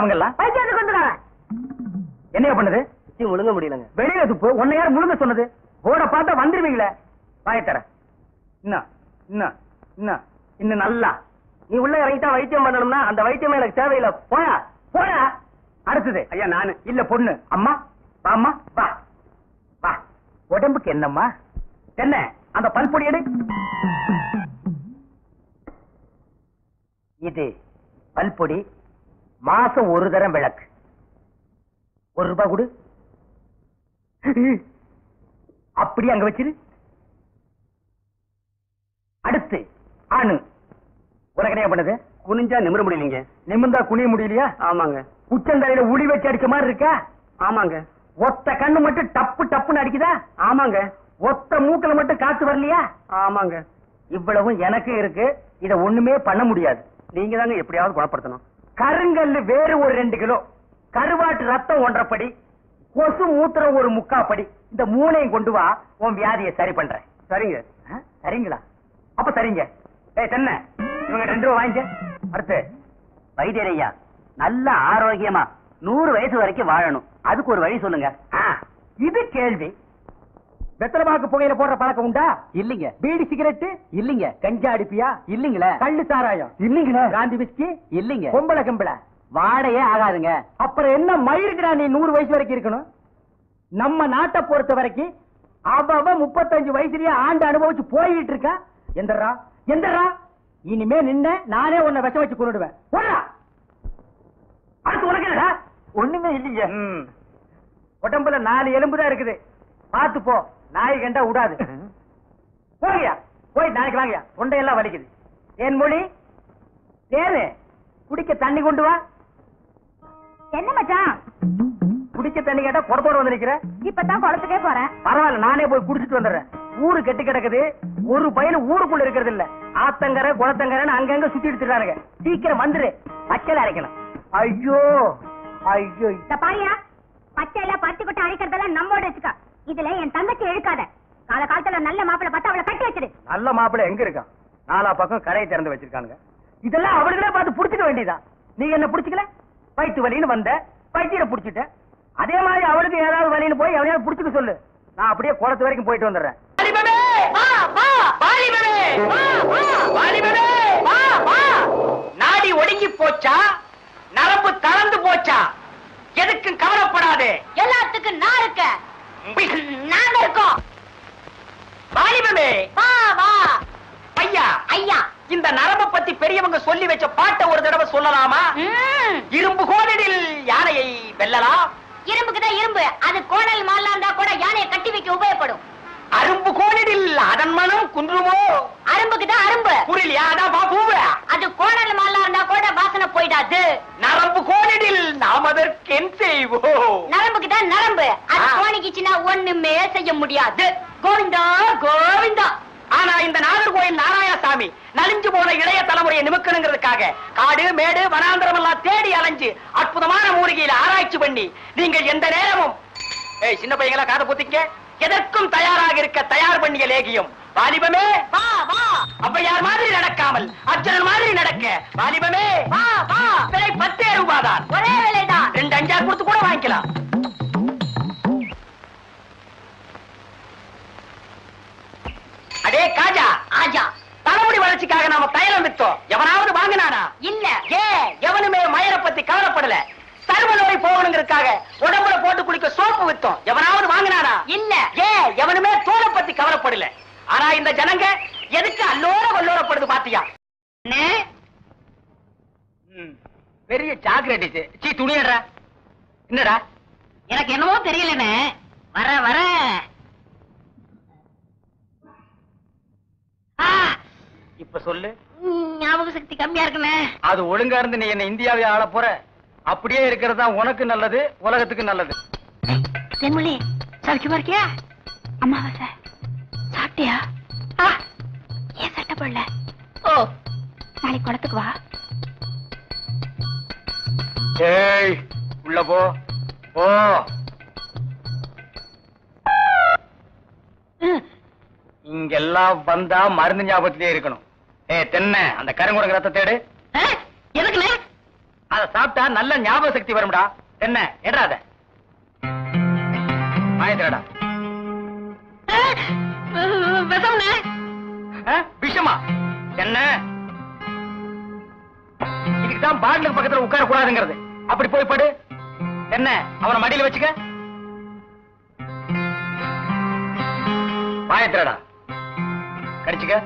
அவங்க எல்லாம்? பைத்தியத்துக்கு வந்துடுறாங்க. என்னையா பண்ணுது? முழுங்க முடியலங்க. வெளியில துப்பு. உன்னை யார் முழுங்க சொன்னது? போட பார்த்தா வந்துருவீங்களே. வாயத்தர இன்னும் இன்னும் இன்னும் இன்னும் நல்லா நீ உள்ள இறங்கிட்டா வைத்தியம் பண்ணணும்னா அந்த வைத்தியமே எனக்கு தேவையில்லை. போயா போயா. அடுத்தது ஐயா நானு இல்ல பொண்ணு. அம்மா வாம்மா வா வா. உடம்புக்கு என்னம்மா? என்ன அந்த பல்பொடி எடு. இது பல்பொடி. மாசம் ஒரு தரம் விளக்கு. ₹1 கொடு. அப்படி அங்க வச்சிரு. அடுத்து ஆணு. உனக்கு என்ன பண்ணுது? குனிஞ்சா நிமிர முடியலீங்க. நிமிர்ந்தா குனிய முடியலையா? ஆமாங்க. உச்சந்தலையில உளி வச்சு அடிச்ச மாதிரி இருக்கா? ஆமாங்க. ஒத்த கண்ணு மட்டும் டப்பு டப்புன்னு அடிக்குதா? ஆமாங்க. ஒத்த மூக்கல மட்டும் காத்து வரலையா? ஆமாங்க. இவ்வளவும் எனக்கு இருக்கு. இத ஒண்ணுமே பண்ண முடியாது. நீங்க தாங்க எப்படியாவது குணப்படுத்தணும். கருங்கல்லு வேறு ஒரு 2 கிலோ, கருவாட்டு ரத்தம் 1.5 படி, கொசு மூத்திரம் ஒரு 3/4 படி. இந்த 3ஐயும் கொண்டு வா. உன் வியாதியை சரி பண்றேன். சரிங்க. சரிங்களா? அப்ப சரிங்க. தென்ன இவங்க 2 ரூபா வாங்கிக்க. அடுத்து வைத்தியரையா நல்ல ஆரோக்கியமா 100 வயசு வரைக்கும் வாழணும். அதுக்கு ஒரு வழி சொல்லுங்க. இது கேள்வி. வெத்தலமாக்கு புகையில போடுற பழக்கம் உண்டா? இல்லீங்க. பீடி சிகரெட் இல்லீங்க. கஞ்சா அடிப்பியா? இல்லீங்களே. கள்ளு சாராயம் இல்லீங்களே. காந்தி விஸ்கி இல்லீங்க. பொம்பளை கம்பளை வாடையே ஆகாதுங்க. அப்புறம் என்ன மயிருக்குடா நீ 100 வயசு வரைக்கும் இருக்கணும்? நம்ம நாட்டை பொறுத்த வரைக்கும் அவ 35 வயசுலயே ஆண்டு அனுபவிச்சு போயிட்டு இருக்கா. எந்தரா எந்தரா இனிமே நின்ன நானே உன்னை விஷம் வச்சு கொண்டுடுவேன். போடா. அடுத்து உனக்கு என்னடா? ஒண்ணுமே இல்லீங்க. உடம்புல 4 எலும்பு தான் இருக்குது. பாத்து போ. நாய் கண்டா விடாது. போங்கயா. போய் நாளைக்கு வாங்கயா. தொண்டையெல்லாம் வலிக்குது. என் மொழி தேரு. குடிக்க தண்ணி கொண்டு வா. என்ன மச்சான்? குடிக்க தண்ணி கேட்டா குடத்தோட வந்து நிக்கிற. இப்பதான் குளத்துக்கே போறேன். பரவாயில்ல, நானே போய் குடிச்சிட்டு வந்துடுறேன். ஊரு கெட்டு கிடக்குது. ஒரு பையன் ஊருக்குள்ள இருக்கிறது இல்ல. ஆத்தங்கரை குளத்தங்கரைன்னு அங்கங்க சுத்தி எடுத்துறானுங்க. சீக்கிரம் வந்துரு. பச்சையில அரைக்கணும். ஐயோ ஐயோ. பாரியா, பச்சையில பருத்தி கொட்டை அரைக்கிறதெல்லாம் நம்மோட வச்சுக்க. இதுல என் தங்கச்சி இழுக்காத. கால காலத்துல நல்ல மாப்பிளை பார்த்தா அவளை கட்டி வச்சிடு. நல்ல மாப்பிள்ளை எங்க இருக்கான்? 4 பக்கம் கரையை திறந்து வச்சிருக்கானுங்க. இதெல்லாம் அவளுங்களே பார்த்து புடிச்சுக்க வேண்டியதான். நீ என்ன புடிச்சுக்கல? வயிற்று வலின்னு வந்த, வயிற்ற புடிச்சிட்ட. அதே மாதிரி அவளுக்கு ஏதாவது வலின்னு போய் அவனையாவது புடிச்சுக்க சொல்லு. நான் அப்படியே குளத்து வரைக்கும் போயிட்டு வந்துடுறேன். நாடி ஒடுங்கி போச்சா? நரம்பு தளர்ந்து போச்சா? எதுக்கும் கவலைப்படாதே. எல்லாத்துக்கும் நான் இருக்க. நாங்க இருக்கோம். வாலிபமே வா வா. ஐயா ஐயா, இந்த நரம்பை பத்தி பெரியவங்க சொல்லி வச்ச பாட்டை ஒரு தடவை சொல்லலாமா? இரும்பு கோடலில் யானையை வெல்லலாம். இரும்புக்குதான் இரும்பு. அது கோணல் மாலா இருந்தா கூட யானையை கட்டி வைக்க உபயோகப்படும். அரும்பு கோடலில் அதன் மனம் குன்றுமோ? அரும்புக்குதான் அரும்பு. புரியலையா? அதான் பாபுவ. அது கோணல் மாலா இருந்தா கூட வாசனை போயிடாது. நரம்பு கோடலில் நாம் அதற்கு என்ன செய்வோம்? நரம்புக்குதான் நரம்பு. அது கோணிக்குச்சுன்னா ஒண்ணுமே செய்ய முடியாது. கோவிந்தா கோவிந்தா. ஆனா இந்த நாகர்கோயில் நாராயணசாமி நலிஞ்சு போன இளைய தலைமுறையை நிமிக்கணுங்கிறதுக்காக காடு மேடு வனாந்திரம் எல்லாம் தேடி அலைஞ்சு அற்புதமான மூலிகையில ஆராய்ச்சி பண்ணி நீங்கள் எந்த நேரமும் சின்ன பையங்களா காதை பொத்திக்க எதற்கும் தயாராக இருக்க தயார் பண்ணிய லேகியம். வாலிபமே வா வா. ஔவையார் மாதிரி நடக்காமல் அர்ஜுனன் மாதிரி நடக்க. வாலிபமே வா வா. விலை 10 ரூபாய்தான். ஒரே விலைதான். 2 5 கொடுத்து கூட வாங்கிக்கலாம். அடே காஜா ஆஜா. தலைமுடி வளர்ச்சிக்காக நாம தைலம் வித்தோம். எவனாவது வாங்கினானா? இல்ல. எவனுமே மயிரை பத்தி கவலைப்படல. சர்வ நோய் போகணுங்கிறதுக்காக உடம்புல போட்டு குளிக்க சோப்பு வித்தோம். எவனாவது வாங்கினானா? இல்ல. எவனுமே தோலை பத்தி கவலைப்படல. ஆனா இந்த ஜனங்க எதுக்கு அல்லோர வல்லோரப்படுது பாத்தியா? பெரிய சாக்லேட். சீ துணியடா. என்னடா? எனக்கு என்னமோ தெரியலன்னு வர வர இப்ப சொல்லு. ஞாபக சக்தி கம்மியா இருக்குன்னு. அது ஒழுங்கா இருந்து நீ என்ன இந்தியாவை ஆள போற. அப்படியே இருக்கிறது தான் உனக்கு நல்லது, உலகத்துக்கு நல்லது. தென்மொழி சௌக்கியமா இருக்கியா? அம்மாவாசை சாப்பிட்டியா? ஏன் சட்டை போடல? ஓ, நாளைக்கு குளத்துக்கு வா. ஏய் உள்ள போ போ. இங்கெல்லாம் வந்தா மருந்து ஞாபகத்திலே இருக்கணும். தென்ன அந்த கருங்குரங்கு ரத்த தேடு. எதுக்குண்ணே? அத சாப்பிட்டா நல்ல ஞாபக சக்தி வரும்டா. என்ன எடாத மாயத்திரடா. விஷமா என்ன? இதுக்குதான் பாட்டிலுக்கு பக்கத்துல உட்கார கூடாதுங்கிறது. அப்படி போய் படு. என்ன அவனை மடியில வச்சுக்க. மாயத்திரடா கடிச்சுக்க.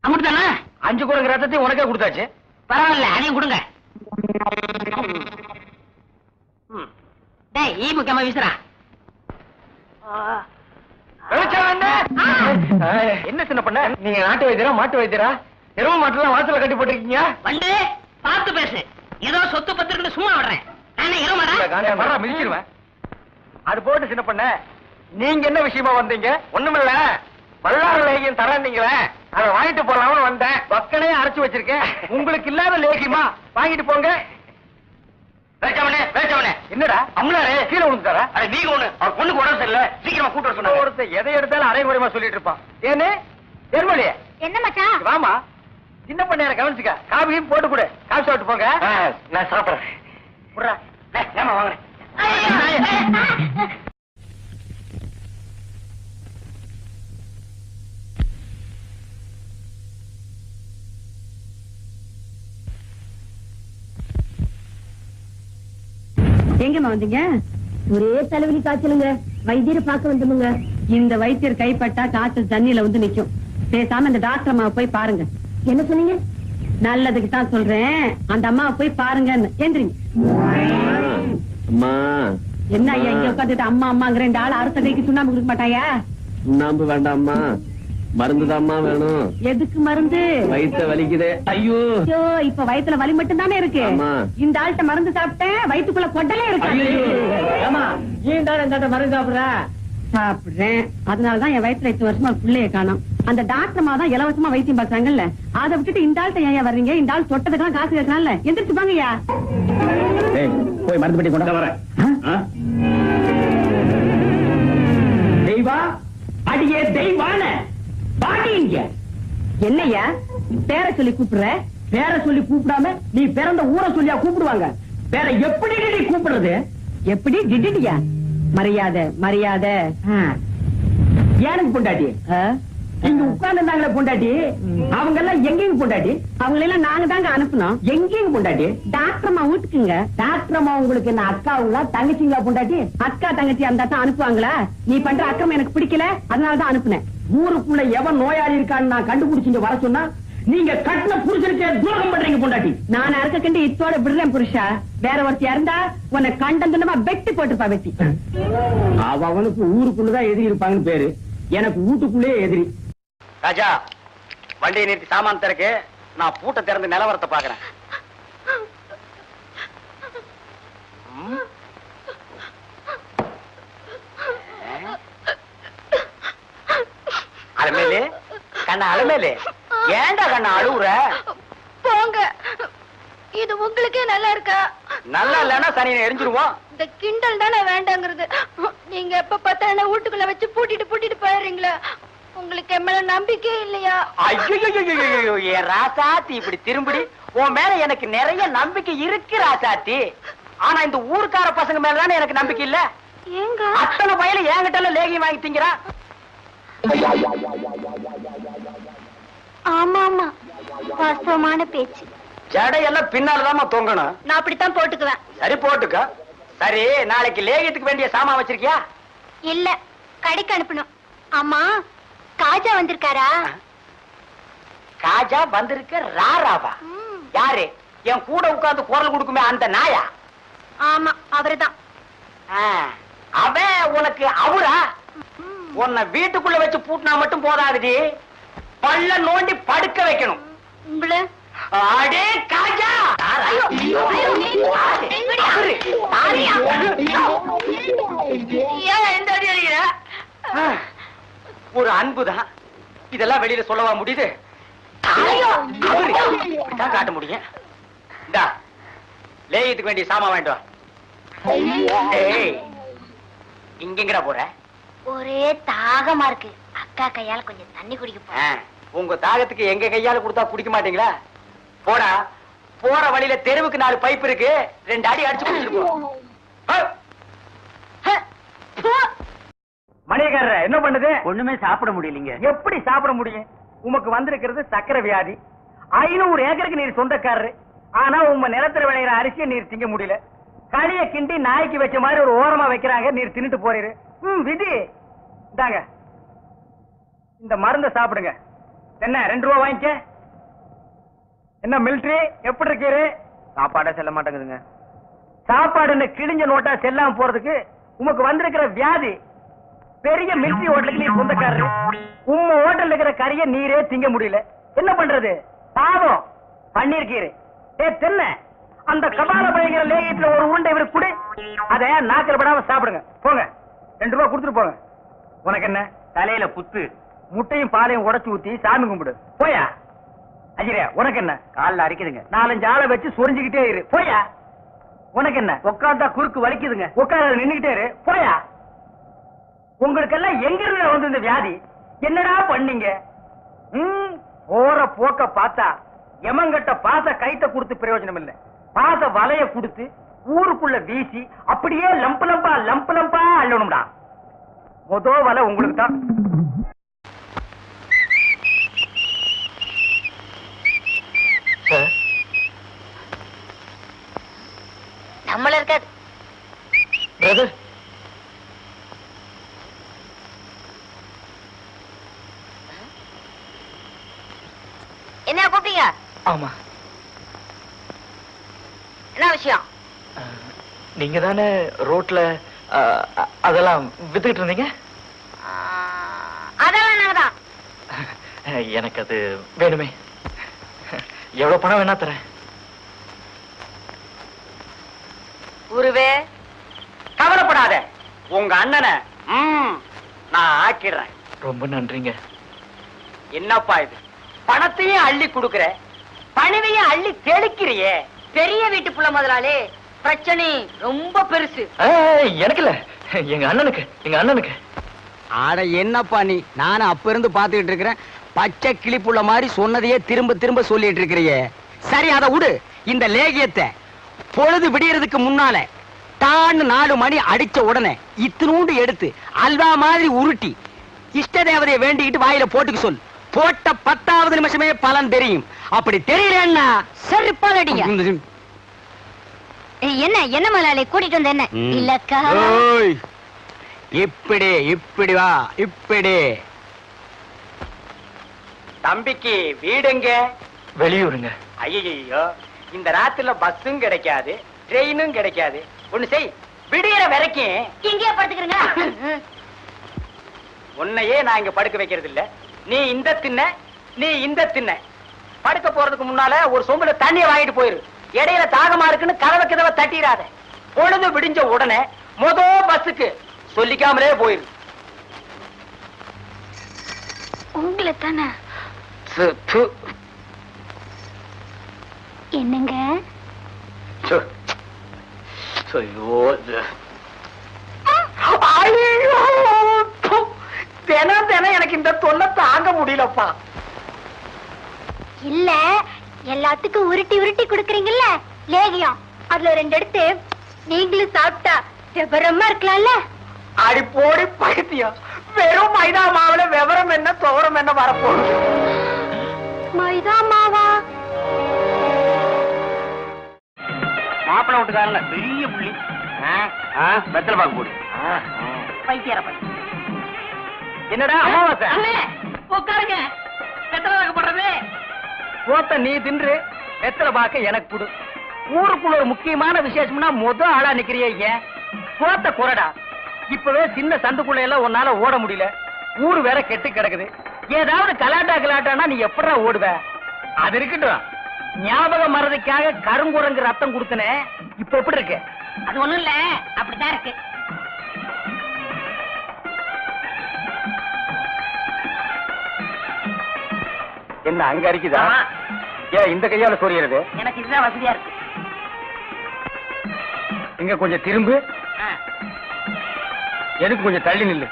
அமுட்டுதானே? 5 குரங்கு ரத்தத்தையும் உனக்கே கொடுத்தாச்சு. பரவாயில்ல, அதையும் கொடுங்க. டேய், ஈ முக்கியமா வீசுறா. என்ன சின்ன பண்ண? நீங்க நாட்டு வைத்தியரா மாட்டு வைத்தியரா? எரும மாட்டுலாம் வாசல்ல கட்டி போட்டிருக்கீங்க. வந்து பார்த்து பேசு. ஏதோ சொத்து பத்திரன்னு சும்மா விடுறேன். நானே இருமாடா மிதிச்சிருவேன். அது போட்டு சின்ன பண்ண, நீங்க என்ன விஷயமா வந்தீங்க? ஒண்ணுமில்ல, வல்லார லேகியம் தரீங்களே, அதை வாங்கிட்டு போலாம்னு வந்தேன். பக்கனே அரைச்சு வச்சிருக்கேன். உங்களுக்கு இல்லாத லேகியமா? வாங்கிட்டு போங்க. என்னடா அம்லாரே கீழே விழுந்துட்டாரா? அட நீங்க ஒண்ணு, அவர் பொண்ணுக்கு உடம்பு சரியில்லை, சீக்கிரமா கூட்டு வர சொன்னாங்க. ஒருத்தர் எதை எடுத்தாலும் அரைகுறைமா சொல்லிட்டு இருப்பான். ஏன்னு தெருமொழியே என்ன மச்சான்? வாமா, சின்ன பண்ண கவனிச்சுக்க. காபியும் போட்டு கொடு. காபி சாப்பிட்டு போங்க. நான் சாப்பிடுறேன். ஏமா வாங்க. எங்கம்மா வந்தீங்க? ஒரே தலைவலி காய்ச்சலுங்க. வைத்தியரை பார்க்க வந்துமுங்க. இந்த வைத்தியர் கைப்பட்டா காய்ச்சல் தண்ணியில வந்து நிக்கும். பேசாம இந்த டாக்டர் அம்மாவை போய் பாருங்க. என்ன சொன்னீங்க? நல்லதுக்கு தான் சொல்றேன், அந்த அம்மாவை போய் பாருங்க. எந்திரிங்க. அம்மா என்ன ஐயா இங்க உட்காந்துட்டு அம்மா அம்மாங்கிற இந்த ஆள் அடுத்த கைக்கு சுண்ணாம்பு கொடுக்க மாட்டாயா? சுண்ணாம்பு வேண்டாம்மா, மருந்துதாம்மா வேணும். எதுக்கு மருந்து? வயிற்ற வலிக்குதே. ஐயோ ஐயோ, இப்ப வயித்துல வலி மட்டும் தானே இருக்கு. ஆமா. இந்த ஆள்கிட்ட மருந்து சாப்பிட்டேன், வயிற்றுக்குள்ள கொட்டலே இருக்கு. மருந்து சாப்பிடுற? சாப்பிடுறேன். அதனாலதான் என் வயித்துல 8 வருஷமா பிள்ளைய காணோம். அந்த டாக்டர் தான் இலவசமா வைத்தியம் பார்த்தாங்கல்ல, அதை விட்டுட்டு இந்த ஆள்கிட்ட ஏன் வர்றீங்க? இந்த ஆள் தொட்டதுக்கெல்லாம் காசு கேட்கலாம்ல. எந்திரிச்சு பாங்கய்யா. போய் மருந்து பெட்டி கொண்டு வரேன். தெய்வா, அடியே தெய்வான பாட்டிங்க. என்னய்யா பேரை சொல்லி கூப்பிடுற? பேரை சொல்லி கூப்பிடாம நீ பிறந்த ஊரை சொல்லியா கூப்பிடுவாங்க? வேற எப்படி நீ கூப்பிடுறது? எப்படி டிடியா? மரியாதை மரியாதை. எனக்கு பொண்டாட்டி இங்க உட்கார்ந்து பொண்டாட்டி. அவங்க எல்லாம் எங்கேயும் பொண்டாட்டி? அவங்களெல்லாம் நாங்க தாங்க அனுப்பணும். எங்கேயும் பொண்டாட்டி? டாக்டர் அம்மா வீட்டுக்குங்க. டாக்டர் அம்மா உங்களுக்கு என்ன அக்காவுங்களா தங்கச்சிங்களா பொண்டாட்டி? அக்கா தங்கச்சி அந்த தான் அனுப்புவாங்களா? நீ பண்ற அக்கம் எனக்கு பிடிக்கல, அதனாலதான் அனுப்புனேன். ஊருக்குள்ள எவன் நோயாளி இருக்கான்னு நான் கண்டுபிடிச்சிங்க வர சொன்னா நீங்க கட்டின புருஷனுக்கே துரோகம் பண்றீங்க பொண்டாட்டி. நான் அறுக்க கண்டு இத்தோட விடுறேன் புருஷா. வேற ஒருத்தி இருந்தா உன்னை கண்டந்தனமா வெட்டி போட்டுப்பா. வெட்டி அவனுக்கு ஊருக்குள்ளதான் எதிரி இருப்பாங்கன்னு பேரு, எனக்கு வீட்டுக்குள்ளே எதிரி. ராஜா, வண்டியை நிறுத்தி சாமான் திறக்கு. நான் பூட்டை திறந்து நிலவரத்தை பாக்குறேன். அலமேலு, கண்ணா அலமேலு, ஏண்டா கண்ணா அழுவுற? போங்க, இது உங்களுக்கே நல்லா இருக்கா? நல்லா இல்லன்னா சரி எரிஞ்சிருவோம். இந்த கிண்டல் தானே வேண்டாங்கிறது. நீங்க எப்ப பார்த்தா என்ன வீட்டுக்குள்ள வச்சு பூட்டிட்டு போயிடுறீங்களா? உங்களுக்கு என் மேல நம்பிக்கை இல்லையா? ஐயோ, என் ராசாத்தி இப்படி திரும்பி. உன் மேல எனக்கு நிறைய நம்பிக்கை இருக்கு ராசாத்தி. ஆனா இந்த ஊர்க்கார பசங்க மேலதானே எனக்கு நம்பிக்கை இல்ல. ஏங்க அத்தனை பையில என்கிட்ட லேகியம் வாங்கி திங்கிறா? ஆமா ஆமா, வாஸ்தவமான பேச்சு. ஜடையெல்லாம் பின்னாலதான் தொங்கணும். நான் அப்படித்தான் போட்டுக்குவேன். சரி போட்டுக்க. சரி, நாளைக்கு லேகியத்துக்கு வேண்டிய சாமான் வச்சிருக்கியா? இல்ல, கடைக்கு அனுப்பணும். ஆமா, காஜா வந்திருக்காரா? காஜா வந்திருக்க? ராராவா? யாரு? என் கூட உட்கார்ந்து குரல் கொடுக்குமே அந்த நாயா? ஆமா, அவருதான். அவன் உனக்கு அவரா? உன்னை வீட்டுக்குள்ள வச்சு பூட்டினா மட்டும் போதாதுடி, பல்ல நோண்டி படுக்க வைக்கணும். உங்களை அடே காஜா! ஒரு அன்புதான், இதெல்லாம் வெளியில சொல்லவா முடியுது? காட்ட முடியும். லேயத்துக்கு வேண்டிய சாமான் வாங்கிட்டு வா. இங்கங்கடா போற? ஒரே தாகமா இருக்கு. அக்கா கையால கொஞ்சம் தண்ணி குடிக்க போறேன். உங்க தாகத்துக்கு எங்க கையால கொடுத்தா குடிக்க மாட்டீங்களா? போடா. போற வழியில தெருவுக்கு 4 பைப் இருக்கு, 2 அடி அடிச்சு குடிச்சிட்டு போ. மணியக்காரர் என்ன பண்ணுது? ஒண்ணுமே சாப்பிட முடியலீங்க. எப்படி சாப்பிட முடியும்? உமக்கு வந்திருக்கிறது சக்கரை வியாதி. 500 ஏக்கருக்கு நீர் சொந்தக்காரரு. ஆனா உங்க நிலத்துல விளையிற அரிசியை நீர் திங்க முடியல. களிய கிண்டி நாய்க்கு வச்ச மாதிரி ஒரு ஓரமா வைக்கிறாங்க, நீர் தின்னுட்டு போறீரு. விதி இந்தாங்க, இந்த மருந்த சாப்பிடுங்க. என்ன 2 ரூபா வாங்கிக்க. என்ன மிலிட்டரி எப்படி இருக்கீரு? சாப்பாடே செல்ல மாட்டேங்குதுங்க. சாப்பாடுன்னு கிழிஞ்ச நோட்டா செல்லாம போறதுக்கு உமக்கு வந்திருக்கிற வியாதி. பெரிய மிலிட்டரி ஹோட்டலுக்கு நீர் சொந்தக்காரரு. உம்ம ஹோட்டல்ல இருக்கிற கறிய நீரே திங்க முடியல. என்ன பண்றது? பாவம் பண்ணிருக்கீரு. தென்ன அந்த கபால பழகிற லேகியத்துல ஒரு உருண்டை இவரு குடு, அத நாக்கில் படாம சாப்பிடுங்க. போங்க, 2 ரூபா கொடுத்துட்டு போங்க. உனக்கு என்ன தலையில புத்து? முட்டையும் பாலையும் உடைச்சு ஊத்தி சாமி கும்பிடு. போயா. அஜிரே உனக்கு என்ன? கால்ல அரிக்குதுங்க. 4-5 ஆளை வச்சு சொரிஞ்சுக்கிட்டே இரு. போயா. உனக்கு என்ன? உட்கார்ந்தா குறுக்கு வலிக்குதுங்க. உட்கார நின்னுகிட்டே இரு. போயா. உங்களுக்கெல்லாம் எங்க இருந்து வந்து இந்த வியாதி? என்னடா பண்ணீங்க? போற போக்க பார்த்தா எமங்கட்ட பாச கைத்த கொடுத்து பிரயோஜனம் இல்ல. பாச வலைய கொடுத்து ஊருக்குள்ள வீசி அப்படியே லம்பு லம்பா அள்ளணும்டா. மொத வலை உங்களுக்கு தான். நம்மள இருக்காது. பிரதர், என்ன கூப்பிட்டீங்க? ஆமா, என்ன விஷயம்? நீங்க தானே ரோட்ல அதெல்லாம் வித்துக்கிட்டு இருந்தீங்க? அதெல்லாம் நாங்கதான். எனக்கு அது வேணுமே. எவ்வளவு பணம் வேணா தரேன். குருவே, கவலைப்படாத, உங்க அண்ணனை நான் ஆக்கிடுறேன். ரொம்ப நன்றிங்க. என்னப்பா இது, பணத்தையும் அள்ளி கொடுக்கற, பணிவையும் அள்ளி தெளிக்கிறியே. பெரிய வீட்டு புள்ள முதலாளி, பிரச்சனை ரொம்ப பெருசு. எனக்கு இல்ல, எங்க அண்ணனுக்கு. ஆட என்னப்பா நீ? நானும் அப்ப இருந்து பாத்துக்கிட்டு இருக்கிறேன். பச்சை கிளிப்புள்ள மாதிரி சொன்னதையே திரும்ப திரும்ப சொல்லிட்டு இருக்கிறியே. சரி அதை விடு. இந்த லேகியத்தை பொழுது விடியறதுக்கு முன்னால தான் 4 மணி அடிச்ச உடனே இத்தினூண்டு எடுத்து அல்வா மாதிரி உருட்டி இஷ்ட தேவதையை வேண்டிக்கிட்டு வாயில போட்டுக்க சொல். போட்ட 10வது நிமிஷமே பலன் தெரியும். அப்படி தெரியலன்னா சரிப்பாலடிங்க. என்ன முதலாளி கூட்டிட்டு வந்த? என்ன இல்லக்கா? இப்படி வா, இப்படி. தம்பிக்கு வீடுங்க? வெளியூருங்க. ஐயோ, இந்த ராத்திரில பஸ்ஸும் கிடைக்காது, ட்ரெயினும் கிடைக்காது. ஒண்ணு செய், விடியற வரைக்கும் இங்கே படுத்துக்கிறீங்க. உன்னையே நான் இங்க படுக்க வைக்கிறது இல்ல. நீ இந்த தின்ன படுக்க போறதுக்கு முன்னால ஒரு சொம்புல தண்ணியை வாங்கிட்டு போயிரு. இடையில தாகமா இருக்குன்னு கதவை தட்டிடாத. பொழுது விடிஞ்ச உடனே பஸ்ஸுக்கு சொல்லிக்காமலே போயிரு. உங்களை தானே? என்னங்க? தினம் எனக்கு இந்த தொல்லை தாங்க முடியலப்பா. இல்ல, எல்லாத்துக்கும் உருட்டி உருட்டி குடுக்கறீங்கல்ல லேகியம், அதுல 2 எடுத்து நீங்களும் சாப்பிட்டா விவரமா இருக்கலாம்ல. அடி போடி பைத்தியம், வெறும் மைதா மாவுல விவரம் என்ன துவரம் என்ன வரப்போகுது? மைதா மாவா? மாப்பிள விட்டுக்காரல பெரிய புள்ளி. வெத்தலை பாக்கு போடு. பைத்தியார பை. என்னடா அமாவாசை? உட்காருங்க. வெத்தலை பாக்கு போடுறது. போத்த நீ தின்று, வெத்தலை பாக்க எனக்கு கொடு. ஊருக்குள்ள ஒரு முக்கியமான விசேஷம்னா முதல் ஆளா நிக்கிறியே. ஏன் போத்த குறடா? இப்பவே சின்ன சந்துக்குள்ள எல்லாம் உன்னால ஓட முடியல. ஊரு வேற கெட்டு கிடக்குது. ஏதாவது கலாட்டானா நீ எப்படா ஓடுவ? அது இருக்கட்டும், ஞாபகம் மறதிக்காக கருங்குரங்கு ரத்தம் கொடுத்தனே, இப்ப எப்படி இருக்கு? அது ஒண்ணும் இல்ல, அப்படித்தான் இருக்கு. என்ன அங்க அரிக்குதா? ஏன் இந்த கையால சொரியறது? எனக்கு இதுதான் வசதியா இருக்கு. இங்க கொஞ்சம் திரும்பு. எதுக்கு கொஞ்சம் தள்ளி நில்லு.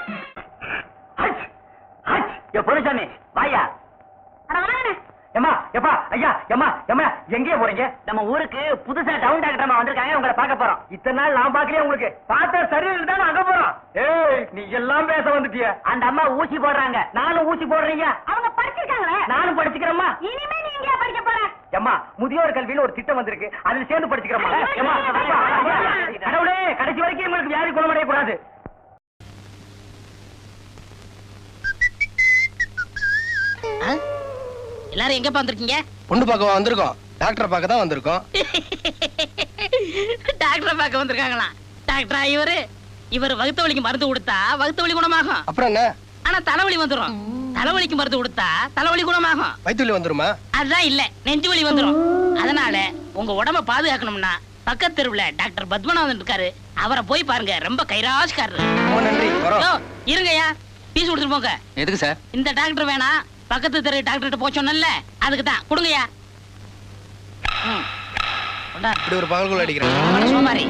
பொருசாமி வாயா. ஏமா எப்பா ஐயா ஏமா ஏமா எங்கே போறீங்க? நம்ம ஊருக்கு புதுசா டவுன் டாக்டர் அம்மா வந்திருக்காங்க, உங்களை பார்க்க போறோம். இத்தனை நாள் நான் பாக்கலையே உங்களுக்கு. பார்த்தா சரியில்லை தானே அங்க போறோம். ஏய் நீ எல்லாம் பேச வந்துட்டிய. அந்த அம்மா ஊசி போடுறாங்க. நானும் ஊசி போடுறீங்க. அவங்க படிச்சிருக்காங்களே. நானும் படிச்சுக்கிறேம்மா. இனிமே நீ எங்க படிக்க போற? ஏம்மா முதியோர் கல்வின்னு ஒரு திட்டம் வந்திருக்கு, அதுல சேர்ந்து படிச்சுக்கிறோமா. ஏம்மா கடவுளே கடைசி வரைக்கும் உங்களுக்கு வியாதி குணமடைய கூடாது. எல்லாரும் எங்க வந்திருக்கீங்க? பொண்ணு பார்க்க வந்திருக்கோம். டாக்டர் பார்க்க தான் வந்திருக்கோம். டாக்டரை பார்க்க வந்திருக்காங்களா? டாக்டரா இவர் வகுத்த வலிக்கு மருந்து கொடுத்தா வகுத்த வலி குணமாகும். அப்புறம் என்ன? ஆனா தலைவலி வந்துரும். தலைவலிக்கு மருந்து கொடுத்தா தலைவலி குணமாகும். வயிற்று வலி வந்துருமா? அதுதான் இல்ல, நெஞ்சு வலி வந்துரும். அதனால உங்க உடம்ப பாதுகாக்கணும்னா பக்கத்து தெருவுல டாக்டர் பத்மநாதன் இருக்காரு, அவரை போய் பாருங்க. ரொம்ப கைராசிக்காரரு. நன்றி. இருங்கய்யா, பீஸ் கொடுத்துட்டு போங்க. எதுக்கு சார்? இந்த டாக்டர் வேணா, பக்கத்து தெரு டாக்டர் போச்சோன்னல்ல, அதுக்கு தான் கொடுங்கய்யா. இப்படி ஒரு பகல்குள்ள அடிக்கிறேன். சோமாரி,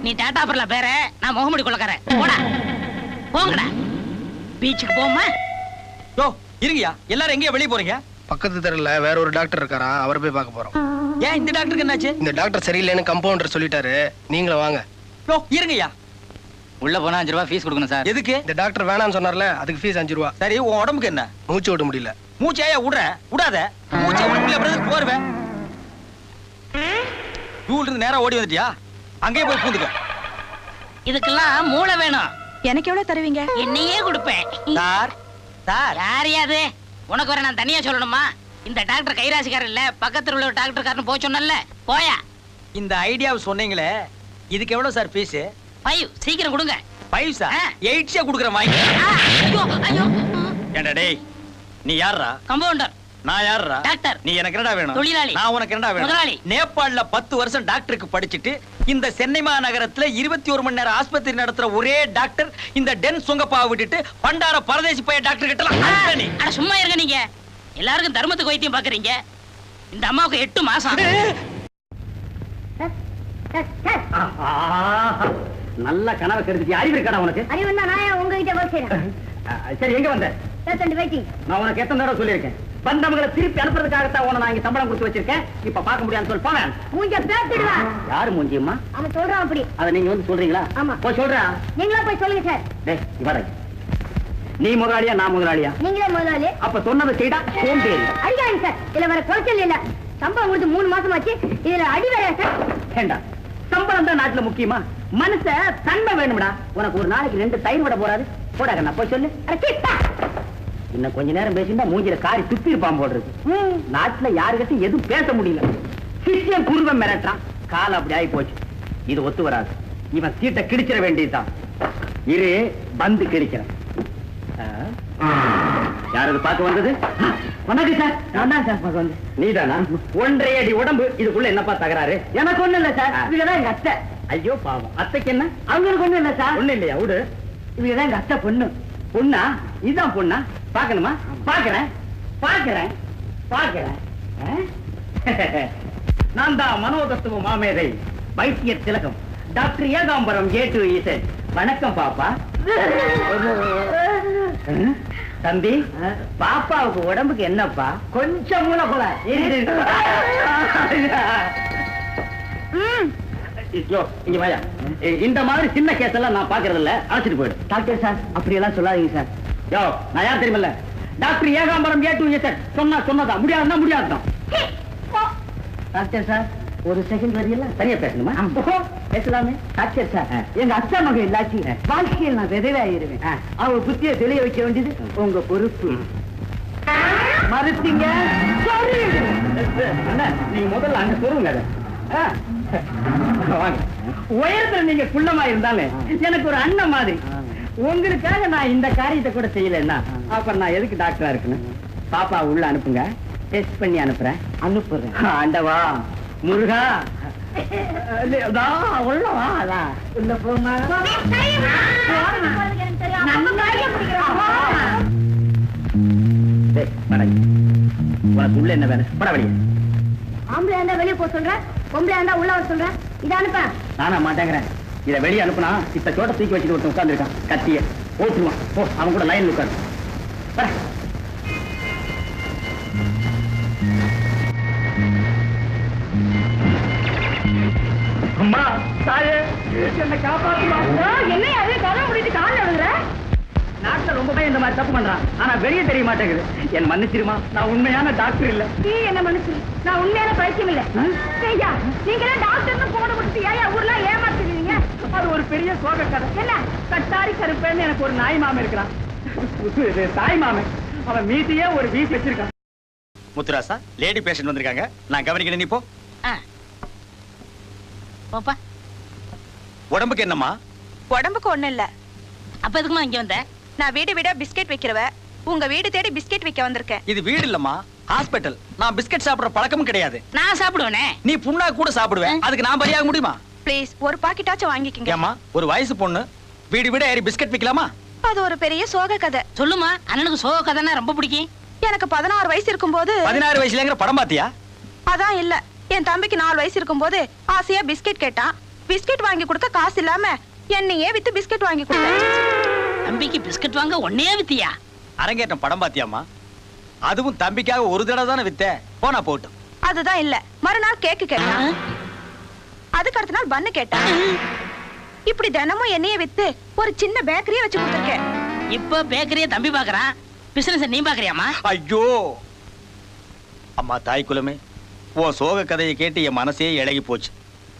நீ டாடா பரல பேர, நான் முகமடி கொள்ளக்காரன். போடா போங்கடா, பீச்சுக்கு போமா. யோ இருங்கயா, எல்லாரும் எங்கேயா வெளிய போறீங்க? பக்கத்து தெருல வேற ஒரு டாக்டர் இருக்காரா, அவரை போய் பார்க்க போறோம். ஏன் இந்த டாக்டருக்கு என்னாச்சு? இந்த டாக்டர் சரியில்லைன்னு கம்பவுண்டர் சொல்லிட்டாரு, நீங்களும் வாங்க. யோ இருங்கயா. உள்ள போனா 5 ரூபாய் ஃபீஸ் கொடுக்கணும் சார். எதுக்கு? இந்த டாக்டர் வேணாம்னு சொன்னார்ல, அதுக்கு ஃபீஸ் 5 ரூபா. சரி, உன் உடம்புக்கு என்ன? மூச்சு விட முடியல. மூச்சையா விடுற? விடாத. மூச்சை விட முடியல, பிரதர் போறவே. ஸ்கூல்ல இருந்து நேரா ஓடி வந்துட்டியா? அங்கேயே போய் பூந்துக்க. இதுக்கெல்லாம் மூளை வேணும். எனக்கு எவ்வளவு தருவீங்க? என்னையே கொடுப்பேன். சார் சார் யாரையாது உனக்கு வர நான் தனியா சொல்லணுமா? இந்த டாக்டர் கைராசிக்காரர் இல்ல, பக்கத்துல உள்ள டாக்டர் காரன் போய் சொன்னல. போயா. இந்த ஐடியாவை சொன்னீங்களே, இதுக்கு எவ்வளவு சார் ஃபீஸ்? 5 சீக்கிரம் கொடுங்க. 5 சார்? 8 கொடுக்குறேன் வாங்கி. ஐயோ ஐயோ. ஏண்டா டேய், நீ யாரா? கம்பவுண்டர். நான் யாரா? டாக்டர். நீ எனக்கு என்னடா வேணும்? தொழிலாளி. நான் உனக்கு என்னடா வேணும்? முதலாளி. நேபாள்ல 10 வருஷம் டாக்டருக்கு படிச்சிட்டு இந்த சென்னை மாநகரத்துல 21 மணி நேரம் ஆஸ்பத்திரி நடத்துற ஒரே டாக்டர் இந்த டென் சுங்கப்பாவை விட்டுட்டு பண்டார பரதேசி பைய டாக்டர் கிட்ட நீ. அட சும்மா இருங்க நீங்க. எல்லாருக்கும் தர்மத்துக்கு வைத்தியம் பாக்குறீங்க. இந்த அம்மாவுக்கு 8 மாசம். நல்ல கனவை கருதி அறிவு இருக்கடா உனக்கு. அறிவு நான் உங்ககிட்ட வேலை செய்யறேன். சரி, எங்க வந்த? வெயிட்டிங். நான் உனக்கு எத்தனை தடவை சொல்லியிருக்கேன், வந்தவங்களை திருப்பி அனுப்புறதுக்காகத்தான் உன நான் இங்க சம்பளம் கொடுத்து வச்சிருக்கேன். இப்ப பார்க்க முடியாதுன்னு சொல்லி போவேன். மூஞ்ச பேசிடுவா. யாரு மூஞ்சியம்மா? அவன் சொல்றான் அப்படி. அதை நீங்க வந்து சொல்றீங்களா? ஆமா. போய் சொல்றா. நீங்களா போய் சொல்லுங்க சார். டேய் இவரை, நீ முதலாளியா நான் முதலாளியா? நீங்களே முதலாளி. அப்ப சொன்னதை செய்தா சோம்பேறி. அடிக்காதீங்க சார், இதுல வேற குறைச்சல் இல்ல. சம்பளம் கொடுத்து 3 மாசம் ஆச்சு, இதுல அடி வேற சார். வேண்டாம், சம்பளம் தான் நாட்டுல முக்கியமா? மனச தன்மை வேணும்டா. உனக்கு ஒரு நாளைக்கு 2 தயிர் விட போறாது. போடா கண்ணா, போய் சொல்லு. இன்னும் கொஞ்ச நேரம் பேசினா மூஞ்சில காரி துப்பி இருப்பான் போடுறது. நாட்டுல யாருக்கிட்ட எதுவும் பேச முடியல. சிஷ்யம் குருவம் மிரட்டான். காலம் அப்படி ஆகி போச்சு. இது ஒத்து வராது. இவன் சீட்டை கிழிச்சிட வேண்டியதுதான். இரு, பந்து கிழிக்கிறேன். யார் அது பார்க்க வந்தது? வணக்கம் சார். நான் தான் சார் பார்க்க வந்து. நீதானா? 1.5 அடி உடம்பு, இதுக்குள்ள என்னப்பா தகராறு? எனக்கு ஒண்ணு இல்ல சார், இதுதான் எங்க அத்தை. ஐயோ பாவம், அத்தைக்கு என்ன? அவங்களுக்கு ஒண்ணு இல்ல சார். ஒண்ணு இல்லையா? விடு. இவங்கதான் எங்க அத்தை பொண்ணு. பொண்ணா? இதுதான் பொண்ணா? பாக்கணுமா? பாக்குறேன் பாக்குறேன் பாக்குறேன். நான் தான் மனோதத்துவ மாமேதை, வைத்திய திலகம், doctor Ekambaram A to Z. வணக்கம் பாப்பா. தம்பி, பாப்பாவுக்கு உடம்புக்கு என்னப்பா? கொஞ்சம் மூல போல. இங்க வாயா. இந்த மாதிரி சின்ன கேஸ் எல்லாம் நான் பாக்குறது இல்ல, அழைச்சிட்டு போயிடு. டாக்டர் சார், அப்படி எல்லாம் சொல்லாதீங்க சார். யோ, நான் யார் தெரியுமில்ல? Doctor Ekambaram A to Z. சொன்னதா, முடியாதுன்னா முடியாதுதான். டாக்டர் சார், ஒரு செகண்ட் வரீங்களா? தனியா பேசணுமா? பேசலாமே. டாக்டர் சார், எங்க அத்தா மகன் இல்லாச்சி வாழ்க்கையில் நான் விதவையாயிருவேன். அவ புத்திய தெளிய வைக்க வேண்டியது உங்க பொறுப்பு. மறுத்தீங்க, நீங்க முதல்ல அங்க சொல்லுங்க. உயரத்துல நீங்க குள்ளமா இருந்தாலும் எனக்கு ஒரு அண்ணன் மாதிரி. உங்களுக்காக நான் இந்த காரியத்தை கூட செய்யலன்னா அப்புறம் நான் எதுக்கு டாக்டரா இருக்கணும்? பாப்பா உள்ள அனுப்புங்க, டெஸ்ட் பண்ணி அனுப்புறேன். அனுப்புறேன். ஆண்டவா முருகா, உள்ளவா உள்ள போமா. உனக்கு உள்ள என்ன வேணும்? பட வெளியே. ஆம்பளை இருந்தா வெளியே போக சொல்ற, பொம்பளை இருந்தா உள்ள வர சொல்ற. இத அனுப்ப. நானா மாட்டேங்கிறேன். இதை வெளியே அனுப்புனா இத்த சோட்ட தூக்கி வச்சுட்டு ஒருத்தன் உட்கார்ந்துருக்கான் கத்திய ஓட்டுவான். ஓ அவன் கூட லைன் உட்காரு. அம்மா தாயே என்ன காப்பாத்துமா. என்ன அது கதை முடிச்சு கால விடுற? நாட்டுல ரொம்ப பேர் இந்த மாதிரி தப்பு பண்றான். ஆனா வெளியே தெரிய மாட்டேங்குது. என் மன்னிச்சிருமா, நான் உண்மையான டாக்டர் இல்ல. நீ என்ன மனுஷன்? நான் உண்மையான பைத்தியம் இல்ல. ஐயா நீங்களே டாக்டர்னு போன கொடுத்து ஏன் ஊர்ல ஏமாத்துறீங்க? அது ஒரு பெரிய சோக கதை. என்ன கட்டாரி கருப்பேன்னு எனக்கு ஒரு நாய் மாமன் இருக்கிறான். தாய் மாமன். அவன் மீசையே ஒரு வீசி வச்சிருக்கான். முத்துராசா, லேடி பேஷண்ட் வந்திருக்காங்க, நான் கவனிக்கிறேன். நீ போ. போப்பா. உடம்புக்கு என்னம்மா? உடம்புக்கு ஒண்ணும் இல்ல. அப்ப எதுக்குமா இங்க வந்த? நான் வீடு வீடா பிஸ்கெட் வைக்கிறவ. உங்க வீடு தேடி பிஸ்கெட் வைக்க வந்திருக்கேன். இது வீடு இல்லம்மா, ஹாஸ்பிடல். நான் பிஸ்கட் சாப்பிடுற பழக்கமும் கிடையாது. நான் சாப்பிடுவேனே. நீ புண்ணா கூட சாப்பிடுவேன், அதுக்கு நான் பலியாக முடியுமா? ப்ளீஸ் ஒரு பாக்கெட்டாச்சும் வாங்கிக்கங்க. ஏமா, ஒரு வயசு பொண்ணு வீடு வீட ஏறி பிஸ்கட் விக்கலாமா? அது ஒரு பெரிய சோக கதை. சொல்லுமா, அண்ணனுக்கு சோக கதைன்னா ரொம்ப பிடிக்கும். எனக்கு 16 வயசு இருக்கும்போது 16 வயசுலங்கிற படம் பாத்தியா? அதான் இல்ல, என் தம்பிக்கு 4 வயசு இருக்கும்போது ஆசையா பிஸ்கெட் கேட்டான். பிஸ்கெட் வாங்கி கொடுக்க காசு இல்லாம என்னையே வித்து பிஸ்கெட் வாங்கி கொடுத்தேன். தம்பிக்கு பிஸ்கட் வாங்க ஒன்னே வித்தியா? அரங்கேற்றம் படம் பாத்தியாமா? அதுவும் தம்பிக்காக ஒரு தடவை தானே வித்த, போனா போட்டும். அதுதான் இல்ல, மறுநாள் கேக்கு கேட்டான். அதுக்கு அடுத்த நாள் பன்னு கேட்டான். இப்படி தினமும் என்னையே வித்து ஒரு சின்ன பேக்கரியே வச்சு கொடுத்துருக்கேன். இப்ப பேக்கரியே தம்பி பாக்குறான், பிசினஸ் நீ பாக்குறியாமா? ஐயோ அம்மா தாய் குலமே, உன் சோக கதையை கேட்டு என் மனசே இழகி போச்சு.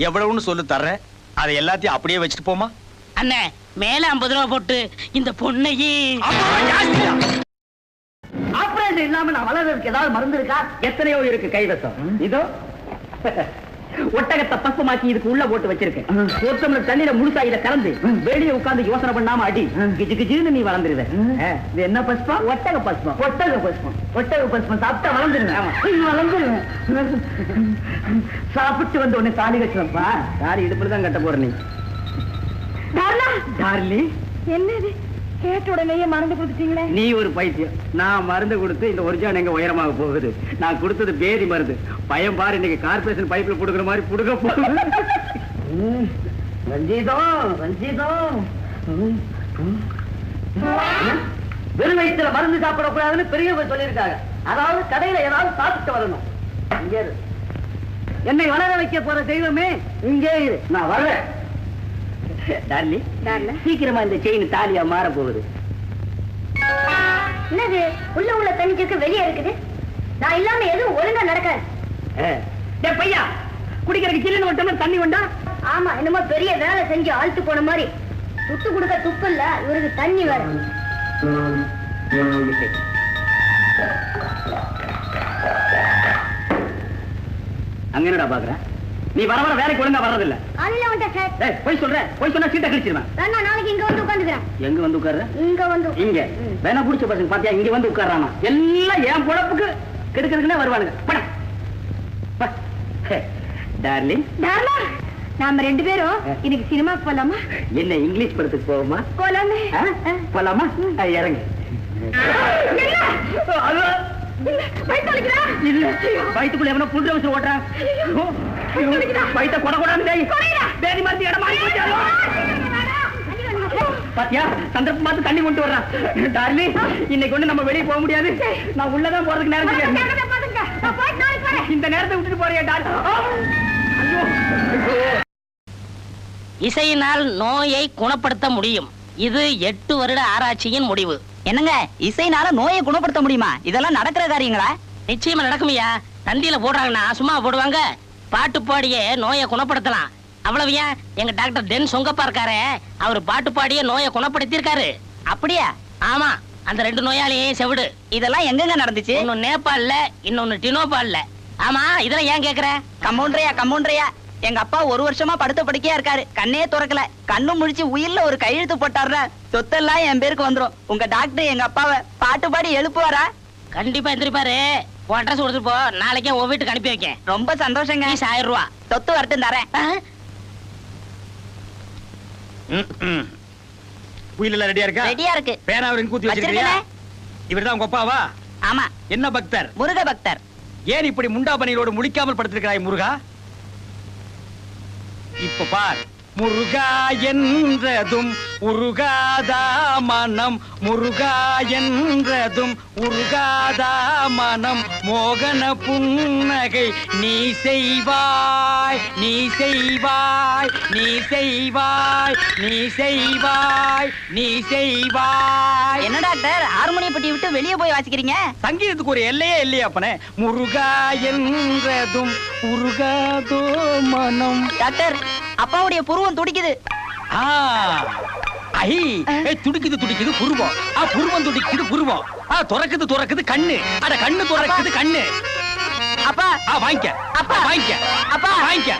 எவ்வளவுன்னு சொல்லு தர்றேன், அதை எல்லாத்தையும் அப்படியே வச்சுட்டு போமா. அண்ணே மேல 50 ரூபா போட்டு இந்த பொண்ணையே. ஆபரேஷன் இல்லாம நான் வளர்றதுக்கு ஏதாவது மருந்து இருக்கா? எத்தனையோ இருக்கு கைவசம். இதோ ஒட்டகத்தை பசுமாக்கி இதுக்கு உள்ள போட்டு வச்சிருக்கேன். ஒரு டம்ளர் தண்ணீரை முழுசா இதை கலந்து வெளியே உட்கார்ந்து யோசனை பண்ணாம அடி, கிஜு கிஜுன்னு நீ வளர்ந்துருவ. இது என்ன பஸ்பம்? ஒட்டக பஸ்பம். ஒட்டக பஸ்பம். ஒட்டக பஸ்பம் சாப்பிட்டா வளர்ந்துருவேன். வளர்ந்துருவேன். சாப்பிட்டு வந்து உடனே தாலி கட்டுறப்பா. தாலி இடுப்புல தான் கட்ட போற நீ. டார்லி, என்னது கேட்ட உடனேயே மறந்து கொடுத்துட்டீங்களே. நீ ஒரு பைத்தியம். நான் மருந்து கொடுத்து இந்த ஒரிஜினல் எங்க உயரமாக போகுது. நான் கொடுத்தது பேதி மருந்து. பயம் பாரு, இன்னைக்கு கார்பரேஷன் பைப்ல கொடுக்குற மாதிரி புடுக போகுது. ரஞ்சிதம் ரஞ்சிதம், வெறும் வயிற்றுல மருந்து சாப்பிடக்கூடாதுன்னு பெரியவங்க சொல்லியிருக்காங்க. அதாவது கடையில ஏதாவது சாப்பிட்டு வரணும். இங்கே இரு. என்னை வளர வைக்க போற தெய்வமே இங்கே இரு, நான் வர்றேன். டார்லி, சீக்கிரமா இந்த செயின் தாலியா மாற போகுது. என்னது உள்ள தண்ணிக்கு வெளியே இருக்குது? நான் இல்லாம எதுவும் ஒழுங்கா நடக்காது. பையா, குடிக்கிறதுக்கு சில்லுன்னு ஒரு டம்ளர் தண்ணி வேண்டா? ஆமா, என்னமோ பெரிய வேலை செஞ்சு ஆழ்த்து போன மாதிரி. துட்டு கொடுக்க துப்பு இல்ல, இவருக்கு தண்ணி வேற. அங்க என்னடா பாக்குற? நீ வர வர வேலைக்கு ஒழுங்கா வர்றதில்ல. காலையில வந்துட்டேன் சார். போய் சொல்ற, போய் சொன்னா சீட்டை கிழிச்சிருவேன். நான் நாளைக்கு இங்க வந்து உட்காந்துக்கிறேன். எங்க வந்து உட்கார்ற? இங்க வந்து. இங்க வேணா புடிச்ச பசங்க பாத்தியா, இங்க வந்து உட்கார்றானா? எல்லாம் என் பொழப்புக்கு கெடுக்கிறதுக்குன்னே வருவானுங்க. பட டார்லிங், நாம 2 பேரும் இன்னைக்கு சினிமாக்கு போலாமா? என்ன இங்கிலீஷ் படத்துக்கு போவோமா? போலாமே. போலாமா? இறங்கு. வயிற்றுக்குள்ள எவனோ புல் அவசரம் ஓட்டுறான். வயிற்ற கொட கொடான்னு பேதி மருந்து இடம் பாத்தியா, சந்தர்ப்பம் பார்த்து தண்ணி கொண்டு வர்றான். டார்லி, இன்னைக்கு ஒண்ணு நம்ம வெளியே போக முடியாது. நான் உள்ளதான் போறதுக்கு நேரம். இந்த நேரத்தை விட்டுட்டு போறியா டாக்டர்? இசையினால் நோயை குணப்படுத்த முடியும். இது 8 வருட ஆராய்ச்சியின் முடிவு. என்னங்க, இசைனால நோயை குணப்படுத்த முடியுமா? இதெல்லாம் நடக்கிற காரியங்களா? நிச்சயமா நடக்குமையா. தந்தியில போடுறாங்கன்னா சும்மா போடுவாங்க. பாட்டு பாடியே நோயை குணப்படுத்தலாம். அவ்வளவு ஏன், எங்க டாக்டர் டென் சொங்கப்பா இருக்காரு, அவர் பாட்டு பாடியே நோயை குணப்படுத்தி இருக்காரு. அப்படியா? ஆமா, அந்த 2 நோயாளியும் செவிடு. இதெல்லாம் எங்கெங்க நடந்துச்சு? ஒன்னு நேபாள்ல, இன்னொன்னு டினோபால்ல. ஆமா, இதெல்லாம் ஏன் கேக்குற? கம்பவுண்டரையா, எங்க அப்பா 1 வருஷமா படுத்த படுக்கையா இருக்காரு. கண்ணே திறக்கல. கண்ணு முடிச்சு உயிர்ல ஒரு கையெழுத்து போட்டாருன்னா சொத்தெல்லாம் என் பேருக்கு வந்துரும். உங்க டாக்டர் எங்க அப்பாவை பாட்டு பாடி எழுப்புவாரா? கண்டிப்பா எந்திரிப்பாரு. உன் அட்ரஸ் கொடுத்துட்டு போ, நாளைக்கே உன் வீட்டுக்கு அனுப்பி வைக்கேன். ரொம்ப சந்தோஷங்க. 1000 ரூபா சொத்து வரட்டும் தரேன். உயில ரெடியா இருக்கா? ரெடியா இருக்கு. பேனாவின் கூத்தி வச்சிருக்கியா? இவர்தான் உங்க அப்பாவா? ஆமா. என்ன பக்தர்? முருக பக்தர். ஏன் இப்படி முண்டா பனியோடு முழிக்காமல் படுத்திருக்கிறாய் முருகா? இப்ப பார், முருகா என்றதும் உருகாதா மனம், முருகா என்றதும் உருகாதா மனம், மோகன புன்னகை நீ செய்வாய், நீ செய்வாய், நீ செய்வாய், நீ செய்வாய், நீ செய்வாய். என்ன டாக்டர் ஹார்மோனியம் பெட்டி விட்டு வெளியே போய் வாசிக்கிறீங்க? சங்கீதத்துக்கு ஒரு எல்லையே இல்லையா அப்பனே? முருகா என்றதும் உருகாதோ மனம். டாக்டர் அப்பாவுடைய புருவம் துடிக்குது. துடிக்குது துடிக்குது புருவம். புருவம் துடிக்குது புருவம். துறக்குது துறக்குது கண்ணு. அட கண்ணு துறக்குது கண்ணு. அப்பா வாங்கிக்க அப்பா வாங்கிக்க அப்பா வாங்கிக்க.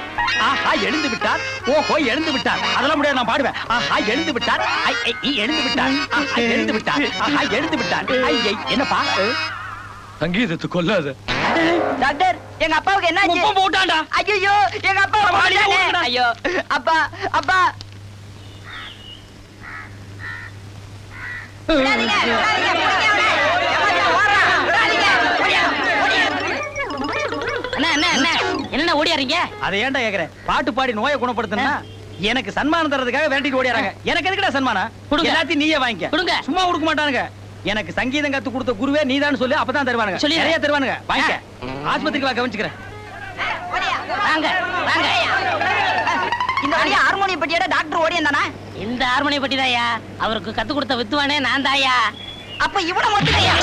ஆஹா எழுந்து விட்டார். ஓஹோ எழுந்து விட்டார். அதெல்லாம் முடியாது, நான் பாடுவேன். ஆஹா எழுந்து விட்டார். எழுந்து விட்டார். எழுந்து விட்டார். ஆஹா எழுந்து விட்டார். என்னப்பா சங்கீதத்தை கொல்லாத. டாக்டர் எங்க அப்பாவுக்கு என்ன ஆச்சு? போட்டான்டா. ஐயோ எங்க அப்பா. ஐயோ அப்பா அப்பா. என்ன ஓடியாரீங்க? அதை ஏன்டா கேக்குறேன்? பாட்டு பாடி நோயை குணப்படுத்தினா எனக்கு சன்மானம் தரதுக்காக வேண்டிட்டு ஓடியாராங்க. எனக்கு எதுக்குடா சன்மானம்? எல்லாத்தையும் நீயே வாங்கிக்க. சும்மா கொடுக்க மாட்டானுங்க. எனக்கு சங்கீதம் கத்து கொடுத்த குருவே நீதான் சொல்லி, அப்பதான் தருவானுங்க. நிறைய தருவானுங்க. வாங்கிக்க. ஆஸ்பத்திரிக்கு வா, கவனிச்சுக்கிறேன். வாங்க வாங்க. இந்த வழியா ஹார்மோனியம் பெட்டியோட டாக்டர் ஓடி வந்தானா? இந்த ஹார்மோனியம் பெட்டி தாயா அவருக்கு கத்து கொடுத்த வித்துவானே நான் தாயா. அப்ப இவன மொத்தத்தையா?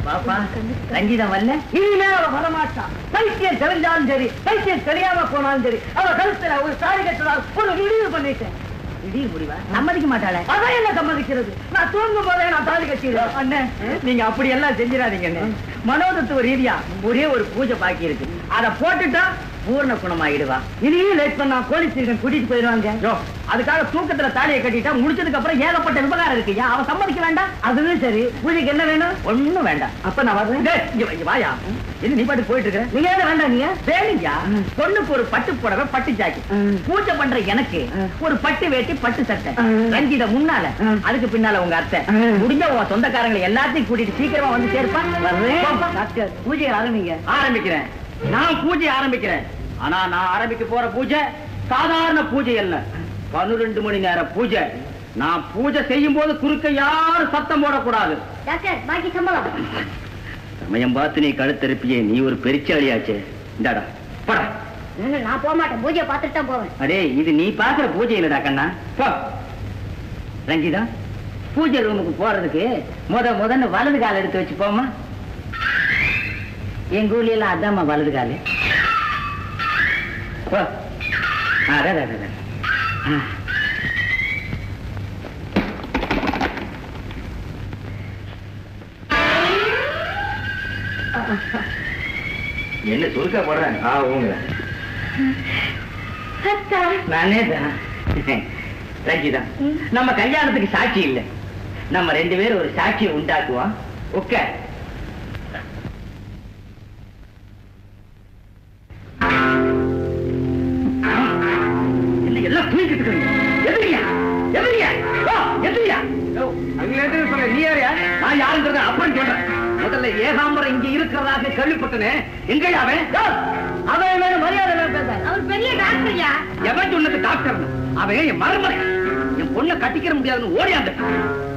பாப்பா சங்கீதம் வரல, இனிமே அவ வரமாட்டான். பைத்தியம் தெரிஞ்சாலும் சரி, பைத்தியம் தெரியாம போனாலும் சரி, அவ கருத்துல ஒரு சாரி கட்டுறாள். ஒரு முடிவு பண்ணிட்டேன். திடீர் முடிவா? சம்மதிக்க மாட்டாளே. அதான் என்ன சம்மதிக்கிறது? நான் தூங்கும் போதே நான் தாலி கட்டிடுவேன். அண்ணே நீங்க அப்படி எல்லாம் செஞ்சிடாதீங்க. மனோதத்துவ ரீதியா ஒரே ஒரு பூஜை பாக்கி இருக்கு. அதை போட்டுட்டா பூர்ண குணமாயிடுவா. இனியும் லேட் பண்ணா போலீஸ் ஸ்டேஷன் கூட்டிட்டு போயிடுவாங்க. அதுக்காக தூக்கத்துல தாலியை கட்டிட்டா முடிச்சதுக்கு அப்புறம் ஏகப்பட்ட விவகாரம் இருக்கு. அவ சம்மதிக்க வேண்டாம். அதுவும் சரி, பூஜைக்கு என்ன வேணும்? ஒண்ணும் வேண்டாம். அப்ப நான் வரேன். வாயா, என்ன நீ பாட்டு போயிட்டு இருக்க? நீங்க ஏன் வேண்டாம்? நீங்க வேணுங்கயா. பொண்ணுக்கு ஒரு பட்டு புடவை, பட்டு ஜாக்கி. பூஜை பண்ற எனக்கு ஒரு பட்டு வேட்டி, பட்டு சட்டை. ரஞ்சித முன்னால, அதுக்கு பின்னால உங்க அத்தை. முடிஞ்ச உன் சொந்தக்காரங்களை எல்லாத்தையும் கூட்டிட்டு சீக்கிரமா வந்து சேர்ப்பா. டாக்டர் பூஜை ஆரம்பிங்க. ஆரம்பிக்கிறேன். நான் பூஜை ஆரம்பிக்கிறேன். ஆனா நான் ஆரம்பிக்க போற பூஜை சாதாரண பூஜை அல்ல. 12 மணி நேர பூஜை. நான் பூஜை செய்யும் போது குறுக்க யாரும் சத்தம் போடக்கூடாது. டாக்டர் பாக்கி சம்பளம். சமயம் பார்த்து நீ கழுத்தெருப்பியே, நீ ஒரு பெருச்சாளியாச்சே. இந்தாடா படா. நான் போக மாட்டேன், பூஜையை பார்த்துட்டு தான் போவேன். அடே இது நீ பாக்குற பூஜை இல்லடா கண்ணா. போ ரஞ்சிதா, பூஜை ரூமுக்கு போறதுக்கு முதன்னு வலது கால எடுத்து வச்சு போமா. எங்க ஊர்ல எல்லாம் அதாம்மா வலது காலு. போ. என்ன சுருக்கா போடுறேன்? நானே தான். ரஞ்சிதா, நம்ம கல்யாணத்துக்கு சாட்சி இல்லை. நம்ம 2 பேரும் ஒரு சாட்சியை உண்டாக்குவோம். உட்கார். எல்லாம் தூங்கிட்டு இருக்கீங்க. எதிரியா எதிரியா எதிரியா? நீ யாரையா? நான் யாருங்கிறத அப்புறம் சொல்றேன். முதல்ல ஏகாம்பரம் இங்க இருக்கிறதாக கேள்விப்பட்டனே. எங்கயா அவன்? அவன் மேல மரியாதை பேச. அவர் பெரிய டாக்டர்யா. எவன் சொன்னது டாக்டர்? அவன் என் மருமகன். என் பொண்ணை கட்டிக்கிற முடியாதுன்னு ஓடியாந்த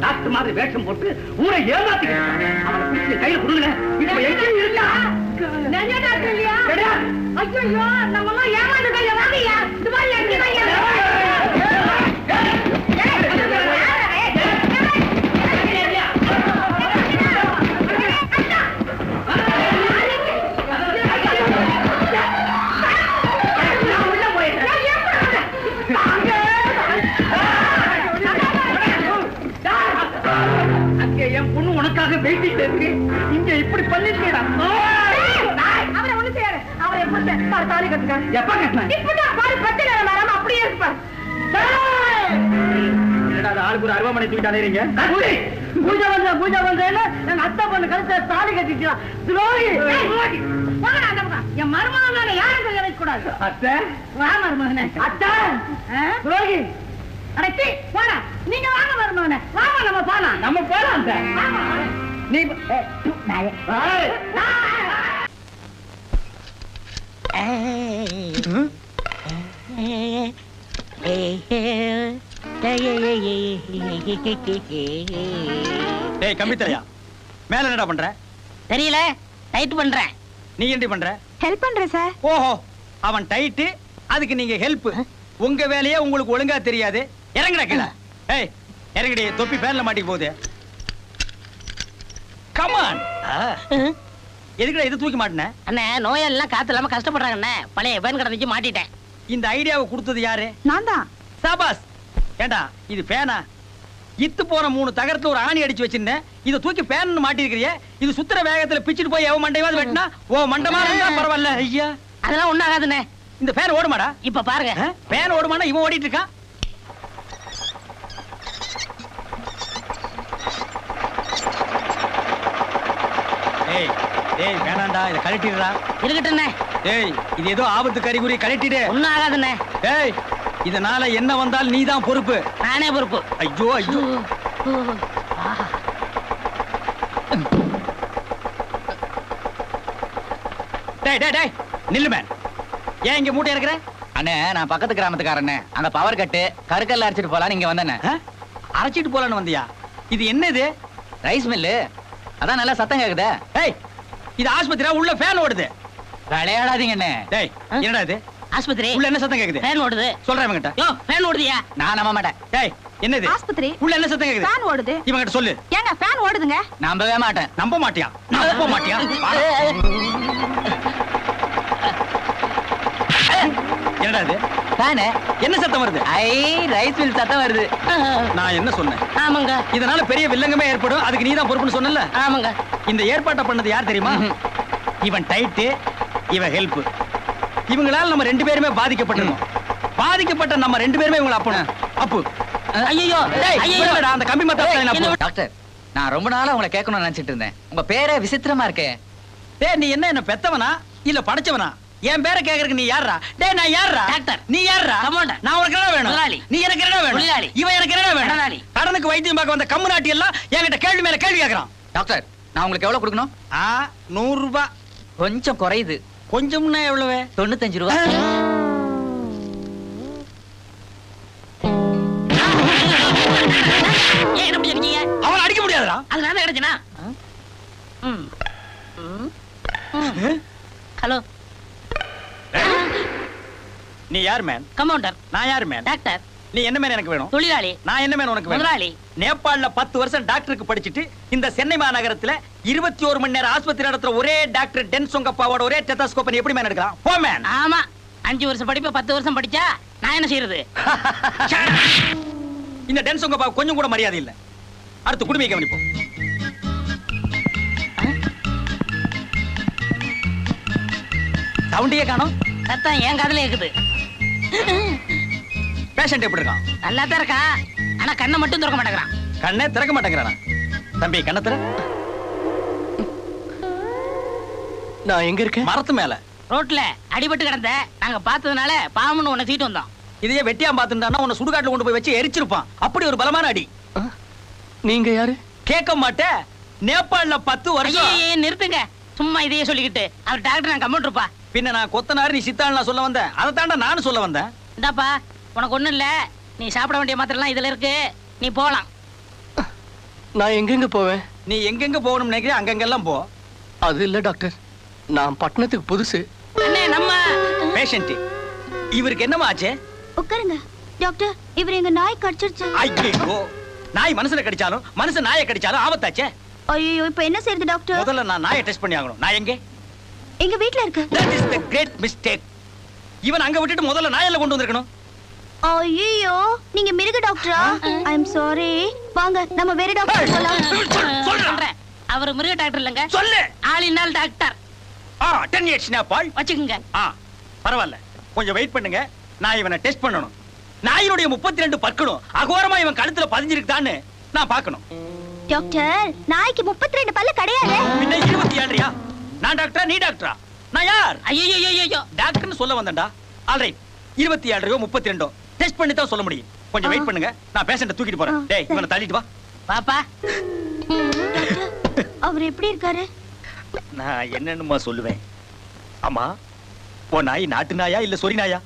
டாக்டர் மாதிரி வேஷம் போட்டு ஊரை ஏமாத்திக்கிட்டு அவனை பிடிச்சி கையில கொடுங்க. இப்ப எங்க இருக்கா? டாக்டர் இல்லையா? கிடையாது. ஐயோ நம்ம எல்லாம் ஏமாந்து கையில வாங்கய்யா. இது மாதிரி எங்க கையில உனக்காக வெயிட்டிங் இருக்கு. இங்க இப்படி பண்ணிட்டேடா. அவரை ஒண்ணு செய்யாரு. அவரை எப்படி தாலி கட்டுறாரு? எப்ப கட்டினா? இப்பதான் பாரு, 10 நேரம் வராம அப்படியே இருப்பார். ஆளுக்கு ஒரு அருவாமனை தூக்கிட்டு அலையறீங்க. பூஜை பண்றேன்னு எங்க அத்தை பொண்ணு கழுத்தை தாலி கட்டிக்கலாம். துரோகி. என் மருமகன் யாரும் கைய வைக்க கூடாது. அத்தை வா மருமகனே. அத்தை துரோகி. அடச்சி போடா. நீங்க வாங்க மருமகனே. வாங்க நம்ம போலாம். நம்ம போலாம். நீ டேய் கம்பி தலையா, மேல என்னடா பண்ற? தெரியல, டைட் பண்றேன். நீ என்ன பண்ற? ஹெல்ப் பண்றேன் சார். ஓஹோ, அவன் டைட், அதுக்கு நீங்க ஹெல்ப். உங்க வேலையே உங்களுக்கு ஒழுங்கா தெரியாது. இறங்குடா கீழே. ஏய் இறங்குடி, தொப்பி பேன்ல மாட்டி போகுது. கமான். எதுக்குடா இது தூக்கி மாட்டின? அண்ணே, நோயெல்லாம் காத்து இல்லாம கஷ்டப்படுறாங்க அண்ணே. பழைய பேன் கடந்துச்சு மாட்டிட்டேன். இந்த ஐடியாவை கொடுத்தது யாரு? நான் தான். சாபாஸ். ஏண்டா இது பேனா? இத்து போன 3 தகரத்துல ஒரு ஆணி அடிச்சு வச்சிருந்தேன். இத தூக்கி பேன் மாட்டி இருக்கிறியே. இது சுத்துற வேகத்துல பிச்சிட்டு போய் எவ மண்டையாவது வெட்டினா ஓ மண்டமா இருந்தா பரவாயில்ல. ஐயா அதெல்லாம் ஒண்ணும் ஆகாதுண்ணே. இந்த பேன் ஓடுமாடா? இப்ப பாருங்க. பேன் ஓடுமானா இவன் ஓடிட்டு இருக்கான். ஏய் ஏய் வேணாண்டா, இத கழட்டிடுடா. இருக்கட்டுண்ணே. ஏய் இது ஏதோ ஆபத்து கறிகுறி, கழட்டிடு. ஒண்ணும் ஆகாதுண்ணே. ஏய் இதனால என்ன வந்தால் நீதான் பொறுப்பு. நானே பொறுப்பு. ஐயோ ஐயோ. டேய் டேய் டேய் நில்லு மேன். ஏன் இங்க மூட்டை இருக்கிற? அண்ணே நான் பக்கத்து கிராமத்துக்காரண்ணே. அங்க பவர் கட்டு, கருக்கல்ல அரைச்சிட்டு போலாம் நீங்க வந்தேண்ணே. அரைச்சிட்டு போலான்னு வந்தியா? இது என்னது? Rice mill. அதான் நல்லா சத்தம் கேக்குதே. ஏய் இது ஆஸ்பத்திரியா? உள்ள ஃபேன் ஓடுது. விளையாடாதீங்க அண்ணே. டேய் என்னடா இது? ஆஸ்பத்திரி. உள்ள என்ன சத்தம் கேக்குது? ஃபேன் ஓடுது. சொல்றேன் இவங்கிட்ட. யோ ஃபேன் ஓடுதியா? நான் நம்ப மாட்டேன். டேய் என்னது? ஆஸ்பத்திரி. உள்ள என்ன சத்தம் கேக்குது? ஃபேன் ஓடுது. இவங்கிட்ட சொல்லு. ஏங்க ஃபேன் ஓடுதுங்க. நம்பவே மாட்டேன். நம்ப மாட்டியா? நம்ப மாட்டியா? என்னடா இது? ஃபேனு. என்ன சத்தம் வருது? ஐ ரைஸ் மில் சத்தம் வருது. நான் என்ன சொன்னேன்? ஆமாங்க. இதனால பெரிய வில்லங்கமே ஏற்படும். அதுக்கு நீதான் பொறுப்புன்னு சொன்னல. ஆமாங்க. இந்த ஏற்பாட்டை பண்ணது யார் தெரியுமா? இவன் டைட், இவன் ஹெல்ப். இவங்களால நம்ம 2 பேருமே பாதிக்கப்பட்டிருக்கோம். பாதிக்கப்பட்ட நம்ம 2 பேருமே இவங்கள அப்பணும். அப்பு. ஐயோ ஐயோ அந்த கம்பி மத்த. டாக்டர் நான் ரொம்ப நாளா உங்களை கேட்கணும்னு நினைச்சிட்டு இருந்தேன். உங்க பேரே விசித்திரமா இருக்கே. டேய் நீ என்ன பெத்தவனா இல்ல படைச்சவனா? என் பேரை கேக்குறதுக்கு நீ யாரா? டேய் நான் யாரா? டாக்டர். நீ யாரா? கமாண்டர். நான் உனக்கு என்ன வேணும்? முதலாளி. நீ எனக்கு என்ன வேணும்? முதலாளி. இவன் எனக்கு என்ன வேணும்? முதலாளி. கடனுக்கு வைத்தியம் பார்க்க வந்த கம்மு நாட்டி எல்லாம் என்கிட்ட கேள்வி மேல கேள்வி கேக்குறான். டாக்டர் நான் உங்களுக்கு எவ்வளவு கொடுக்கணும்? 100 ரூபாய். கொஞ்சம் குறையுது. கொஞ்சம்னா எவ்வளவு? 95 ரூபாய். ஏன் என்ன பிடிச்சிருக்கீங்க? அவன் அடிக்க முடியாதுடா. அது நான் தான் கிடைச்சனா? ஹலோ நீ யார் மேன்? கமாண்டர். நான் யார் மேன்? டாக்டர். நீ என்ன மேன் எனக்கு வேணும்? தொழிலாளி. நான் என்ன மேன் உனக்கு வேணும்? முதலாளி. நேபாள்ல 10 வருஷம் டாக்டருக்கு படிச்சிட்டு இந்த சென்னை மாநகரத்துல 21 மணி நேரம் ஆஸ்பத்திரி நடத்துற ஒரே டாக்டர் டென் சொங்கப்பாவோட ஒரே டெத்தாஸ்கோப் எப்படி மேன் எடுக்கலாம்? போ மேன். ஆமா 5 வருஷம் படிப்பு 10 வருஷம் படிச்சா நான் என்ன செய்யறது? இந்த டென் சொங்கப்பா கொஞ்சம் கூட மரியாதை இல்ல. அடுத்து குடுமையை கவனிப்போம். சவுண்டியே காணோம். சத்தம் என் காதுல இருக்குது. பேஷண்ட் எப்படி இருக்கான்? நல்லா தான் இருக்கா, ஆனா கண்ணை மட்டும் திறக்க மாட்டேங்கிறான். கண்ணே திறக்க மாட்டேங்கிறானா? தம்பி கண்ணை திற. நான் எங்க இருக்கேன்? மரத்து மேல. ரோட்ல அடிபட்டு கிடந்த நாங்க பார்த்ததுனால பாம்புன்னு உன்னை சீட்டு வந்தோம். இதையே வெட்டியாம் பார்த்துட்டானா உன்னை சுடுகாட்டுல கொண்டு போய் வச்சு எரிச்சிருப்பான். அப்படி ஒரு பலமான அடி. நீங்க யாரு? கேட்க மாட்டேன். நேபாள்ல 10 வருஷம். ஐயே நிறுத்துங்க, சும்மா இதையே சொல்லிக்கிட்டு. அவர் டாக்டர் நான் கம்ப்யூட்டர்ப்பா. பின்ன நான் கொத்தனாரு, நீ சித்தாள் நான் சொல்ல வந்தேன். அதை தாண்டா நானும் சொல்ல வந்தேன். இந்தாப்பா உனக்கு ஒண்ணும் இல்ல, நீ சாப்பிட வேண்டிய மாத்திரலாம் இதுல இருக்கு, நீ போலாம். நான் எங்கெங்க போவேன்? நீ எங்கெங்க போகணும் நினைக்கிறேன் அங்கெங்கெல்லாம் போ. அது இல்ல டாக்டர், நான் பட்டணத்துக்கு புதுசு. அண்ணே நம்ம பேஷண்ட் இவருக்கு என்னமா ஆச்சு? உட்காருங்க டாக்டர், இவர் எங்க நாய் கடிச்சிருச்சு. ஐயோ, நாய் மனுஷனை கடிச்சாலும் மனுஷன் நாயை கடிச்சாலும் ஆபத்தாச்சே. ஐயோ இப்போ என்ன செய்யறது டாக்டர்? முதல்ல நான் நாயை டெஸ்ட் பண்ணி ஆகணும். நான் எங்க? எங்க வீட்ல இருக்கு. That is the great mistake. இவன் அங்க விட்டுட்டு முதல்ல நாயெல்லாம் கொண்டு வந்திருக்கணும். ஐயோ நீங்க மிருக டாக்டரா? ஐ அம் சாரி. வாங்க நம்ம வேற டாக்டர் போலாம். சொல்றேன், அவர் மிருக டாக்டர் இல்லங்க, சொல்லு. ஆளினால் டாக்டர். 10 years நேபாள் வச்சுக்குங்க. பரவாயில்ல, கொஞ்சம் வெயிட் பண்ணுங்க. நான் இவனை டெஸ்ட் பண்ணணும். நாயினுடைய 32 பற்களும் அகோரமா இவன் கழுத்துல பதிஞ்சிருக்கான்னு நான் பார்க்கணும். டாக்டர் நாய்க்கு 32 பல்லு கிடையாது. பின்ன 27யா? நான் டாக்டரா நீ டாக்டரா? நான் யார்? ஐயோ டாக்டர்னு சொல்ல வந்தேன்டா. ஆல்ரைட், 27 32 டெஸ்ட் பண்ணி தான் சொல்ல முடியும். கொஞ்சம் வெயிட் பண்ணுங்க, நான் பேஷண்ட தூக்கிட்டு போறேன். டேய் இவனை தள்ளிட்டு வா. பாப்பா அவர் எப்படி இருக்காரு? நான் என்னன்னுமா சொல்லுவேன். ஆமா ஓ நாய் நாட்டு நாயா இல்ல சொறி நாயா?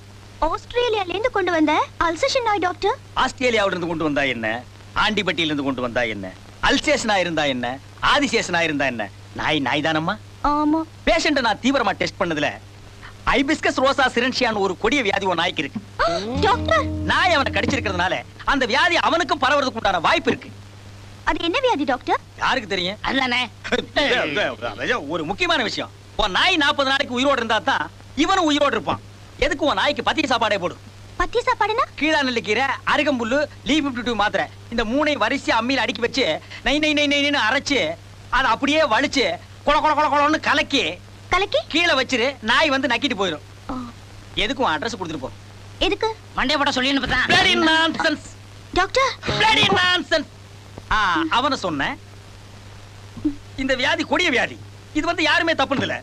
ஆஸ்திரேலியால இருந்து கொண்டு வந்த அல்சேஷன் நாய் டாக்டர். ஆஸ்திரேலியாவில இருந்து கொண்டு வந்தா என்ன, ஆண்டிபட்டியில இருந்து கொண்டு வந்தா என்ன, அல்சேஷனா இருந்தா என்ன, ஆதிசேஷனா இருந்தா என்ன, நாய் நாய் தானம்மா. ஆமா. பேஷண்ட நான் தீவிரமா டெஸ்ட் பண்ணதுல ஐபிஸ்கஸ் ரோசா சிரன்ஷியான்னு ஒரு கொடிய வியாதி ஒரு நாய்க்கு இருக்கு. டாக்டர், நாய் அவனை கடிச்சிருக்கிறதுனால அந்த வியாதி அவனுக்கும் பரவறதுக்கு உண்டான வாய்ப்பு இருக்கு. அது என்ன வியாதி டாக்டர்? யாருக்கு தெரியும்? அதுதானே ஒரு முக்கியமான விஷயம். உன் நாய் 40 நாளைக்கு உயிரோடு இருந்தா தான் இவனும் உயிரோடு இருப்பான். எதுக்கு உன் நாய்க்கு பத்திய சாப்பாடே போடும். பத்திய சாப்பாடுனா? கீழா நெல்லிக்கீரை, அருகம்புல்லு, லீ52 மாத்திரை, இந்த மூணையும் வரிசையா அம்மியில அடுக்கி வச்சு நை நை நை நைன்னு அரைச்சு அதை அப்படியே வலிச்சு கொல கொல கொல கொலன்னு கலக்கி கீழே வச்சிரு. நாய் வந்து நக்கிட்டு போயிடும். எதுக்கும் அட்ரஸ் கொடுத்துட்டு போ. எதுக்கு? மண்டே போட சொல்லி பார்த்தா bloody nonsense doctor. bloody nonsense. அவன சொன்ன இந்த வியாதி கொடிய வியாதி. இது வந்து யாருமே தப்புன்னு இல்ல.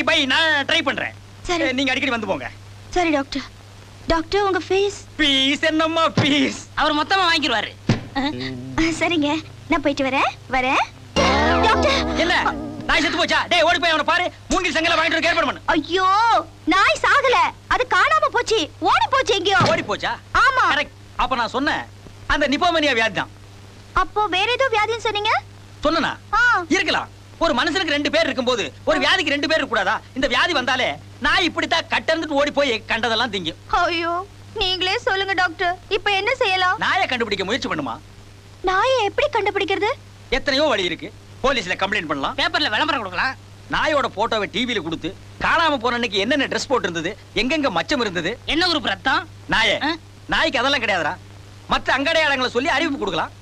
பை நான் ட்ரை பண்றேன். சரி, நீங்க அடிக்கடி வந்து போங்க. சரி டாக்டர். டாக்டர், உங்க ஃபீஸ்? ஃபீஸ் என்னம்மா ஃபீஸ்? அவர் மொத்தமா வாங்கிடுவாரு. சரிங்க, நான் போயிட்டு வரேன். டாக்டர், என்ன நாய் செத்து போச்சா? டேய் ஓடி போய் அவனை பாரு. மூங்கில் சங்கல வாங்கிட்டு வந்து ஏற்பாடு பண்ணு. ஐயோ, நாய் சாகல, அது காணாம போச்சு. ஓடி போச்சு எங்கயோ. ஓடி போச்சா? ஆமா. கரெக்ட். அப்ப நான் சொன்னேன் அந்த நிபோமனியா வியாதி தான். அப்போ வேற ஏதோ வியாதின்னு சொன்னீங்க? சொன்னனா? இருக்கலாம். ஒரு மனுஷனுக்கு 2 பேர் இருக்கும்போது ஒரு வியாதிக்கு 2 பேர் இருக்க கூடாதா? இந்த வியாதி வந்தாலே நாய் இப்படித்தான் கட்டர்ந்துட்டு ஓடி போய் கண்டதெல்லாம் திங்கும். ஐயோ, நீங்களே சொல்லுங்க டாக்டர், இப்போ என்ன செய்யலாம்? நாயை கண்டுபிடிக்க முயற்சி பண்ணுமா? நாயை எப்படி கண்டுபிடிக்கிறது? எத்தனையோ வழி இருக்கு. போலீஸ்ல கம்ப்ளைண்ட் பண்ணலாம், பேப்பர்ல விளம்பரம் கொடுக்கலாம், நாயோட போட்டோவை டிவில கொடுத்து காணாம போன அன்னைக்கு என்னென்ன ட்ரெஸ் போட்டு இருந்தது, எங்கெங்க மச்சம் இருந்தது, என்ன குரூப் ரத்தம், நாயே நாய்க்கு அதெல்லாம் கிடையாதுடா. மற்ற அங்கடையாளங்களை சொல்லி அறிவிப்பு கொடுக்கலாம்.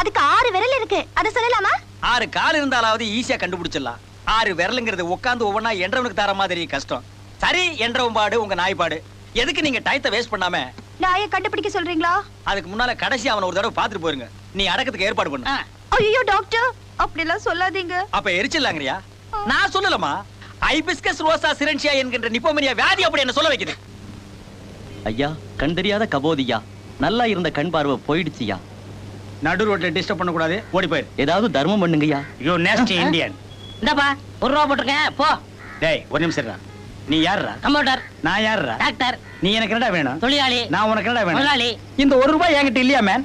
அதுக்கு 6 விரல் இருக்கு, அத சொல்லலாமா? 6 கால் இருந்தாலாவது ஈஸியா கண்டுபிடிச்சிடலாம். 6 விரலுங்கிறது உட்காந்து ஒவ்வொன்னா என்றவனுக்கு தர மாதிரி கஷ்டம். சரி, என்றவன் பாடு உங்க நாய் பாடு. எதுக்கு நீங்க டயத்தை வேஸ்ட் பண்ணாம நாயை கண்டுபிடிக்க சொல்றீங்களா? அதுக்கு முன்னால கடைசி அவன ஒரு தடவை பாத்துட்டு போயிருங்க. நீ அடக்கத்துக்கு ஏற்பாடு பண்ணு. ஐயோ டாக்டர், அப்படி எல்லாம் சொல்லாதீங்க. அப்ப எரிச்சலாங்கறியா? நான் சொல்லலமா. ஐபிஸ்கஸ் ரோசா சிரன்ஷியா என்கின்ற நிபோமனியா வியாதி அப்படி என்ன சொல்ல வைக்குது. ஐயா, கண் தெரியாத கபோதியா, நல்லா இருந்த கண் பார்வை போயிடுச்சுயா. நடு ரோட்ல டிஸ்டர்ப் பண்ண கூடாது, ஓடி போயிரு. ஏதாவது தர்மம் பண்ணுங்கய்யா. You nasty Indian. இந்தப்பா 1 ரூபா போட்டுருக்கேன், போ. டேய் ஒரு நிமிஷம் இருடா. நீ யாருடா? கம்ப்யூட்டர். நான் யாருடா? டாக்டர். நீ எனக்கு என்னடா வேணும்? தொழிலாளி. நான் உனக்கு என்னடா வேணும்? முதலாளி. இந்த 1 ரூபாய் என்கிட்ட இல்லையா மேன்?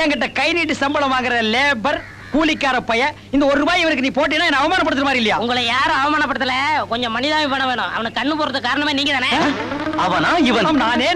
என்கிட்ட கை நீட்டி சம்பளம் வாங்குற லேபர் கூலிக்கார பைய இந்த 1 ரூபாய் இவருக்கு நீ போட்டீனா என்ன அவமானப்படுத்துற மாதிரி இல்லையா? உங்களை யாரும் அவமானப்படுத்தல, கொஞ்சம் மனிதாபிமானம் வேணும். அவனுக்கு கண்ணு போறது காரணமே நீங்க தானே. அவனா இவன்? நானே